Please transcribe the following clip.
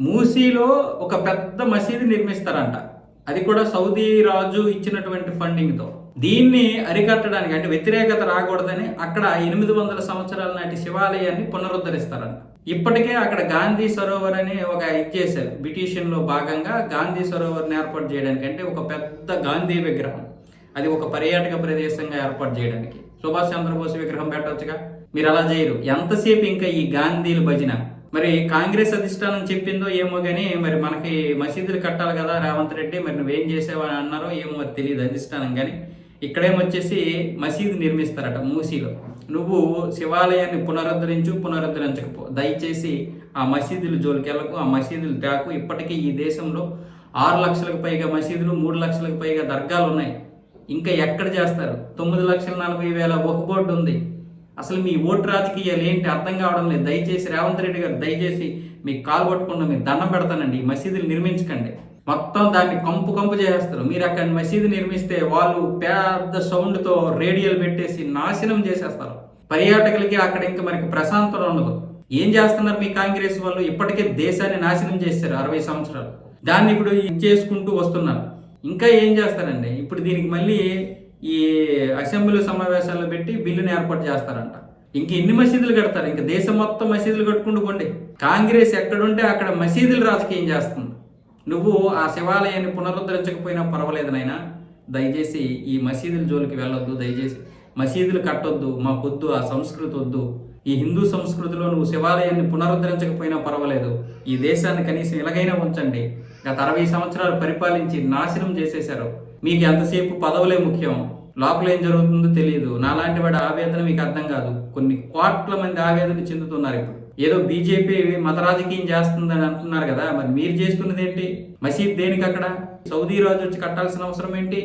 మూసీలో ఒక పెద్ద మసీదు నిర్మిస్తారంట. అది కూడా సౌదీ రాజు ఇచ్చినటువంటి ఫండింగ్తో. దీన్ని అరికట్టడానికి అంటే వ్యతిరేకత రాకూడదని అక్కడ 800 సంవత్సరాల నాటి శివాలయాన్ని పునరుద్ధరిస్తారంట. ఇప్పటికే అక్కడ గాంధీ సరోవర్ అని ఒక చేశారు. బ్రిటిషన్లో భాగంగా గాంధీ సరోవర్ని ఏర్పాటు చేయడానికి, అంటే ఒక పెద్ద గాంధీ విగ్రహం, అది ఒక పర్యాటక ప్రదేశంగా ఏర్పాటు చేయడానికి సుభాష్ చంద్రబోస్ విగ్రహం పెట్టవచ్చుగా. మీరు అలా చేయరు. ఎంతసేపు ఇంకా ఈ గాంధీల భజన. మరి కాంగ్రెస్ అధిష్టానం చెప్పిందో ఏమో కానీ మరి మనకి మసీదులు కట్టాలి కదా రేవంత్ రెడ్డి, మరి నువ్వేం చేసావని అన్నారో ఏమో మరి తెలియదు అధిష్టానం. కానీ ఇక్కడేమొచ్చేసి మసీదు నిర్మిస్తారట మూసీలో. నువ్వు శివాలయాన్ని పునరుద్ధరించకపో, దయచేసి ఆ మసీదుల జోలికి వెళ్ళకు, ఆ మసీదులు తేకు. ఇప్పటికీ ఈ దేశంలో 6 లక్షలకు పైగా మసీదులు, 3 లక్షలకు పైగా దర్గాలు ఉన్నాయి. ఇంకా ఎక్కడ చేస్తారు? 9,40,000 వక్ఫ్ బోర్డు ఉంది. అసలు మీ ఓటు రాజకీయాలు ఏంటి అర్థం కావడం లేదు. దయచేసి రేవంత్ రెడ్డి గారు, దయచేసి మీకు కాలు పట్టుకుండా మీరు దండం పెడతానండి, ఈ మసీదులు నిర్మించకండి. మొత్తం దాన్ని కంపు చేసేస్తారు. మీరు అక్కడ మసీదు నిర్మిస్తే వాళ్ళు పెద్ద సౌండ్తో రేడియోలు పెట్టేసి నాశనం చేసేస్తారు. పర్యాటకులకి అక్కడ ఇంకా మనకి ప్రశాంతత ఉండదు. ఏం చేస్తున్నారు మీ కాంగ్రెస్ వాళ్ళు? ఇప్పటికే దేశాన్ని నాశనం చేశారు 60 సంవత్సరాలు. దాన్ని ఇప్పుడు చేసుకుంటూ వస్తున్నారు. ఇంకా ఏం చేస్తారండి? ఇప్పుడు దీనికి మళ్ళీ ఈ అసెంబ్లీ సమావేశాల్లో పెట్టి బిల్లుని ఏర్పాటు చేస్తారంట. ఇంక ఎన్ని మసీదులు కడతారు? ఇంకా దేశం మొత్తం మసీదులు కట్టుకుంటూ పోండి. కాంగ్రెస్ ఎక్కడుంటే అక్కడ మసీదులు రాజకీయం చేస్తుంది. నువ్వు ఆ శివాలయాన్ని పునరుద్ధరించకపోయినా పర్వాలేదు నాయనా, దయచేసి ఈ మసీదుల జోలికి వెళ్ళొద్దు. దయచేసి మసీదులు కట్టొద్దు, మాకొద్దు, ఆ సంస్కృతి వద్దు. ఈ హిందూ సంస్కృతిలో నువ్వు శివాలయాన్ని పునరుద్ధరించకపోయినా పర్వాలేదు, ఈ దేశాన్ని కనీసం ఎలాగైనా ఉంచండి. గత 60 సంవత్సరాలు పరిపాలించి నాశనం చేసేశారు. మీకు ఎంతసేపు పదవులే ముఖ్యం, లోపల ఏం జరుగుతుందో తెలియదు. నాలాంటి వాడి ఆవేదన మీకు అర్థం కాదు. కొన్ని కోట్ల మంది ఆవేదన చెందుతున్నారు. ఇప్పుడు ఏదో బీజేపీ మత రాజకీయం చేస్తుందని అంటున్నారు కదా, మరి మీరు చేస్తున్నది ఏంటి? మసీద్ దేనికి? అక్కడ సౌదీ రాజు వచ్చి కట్టాల్సిన అవసరం ఏంటి?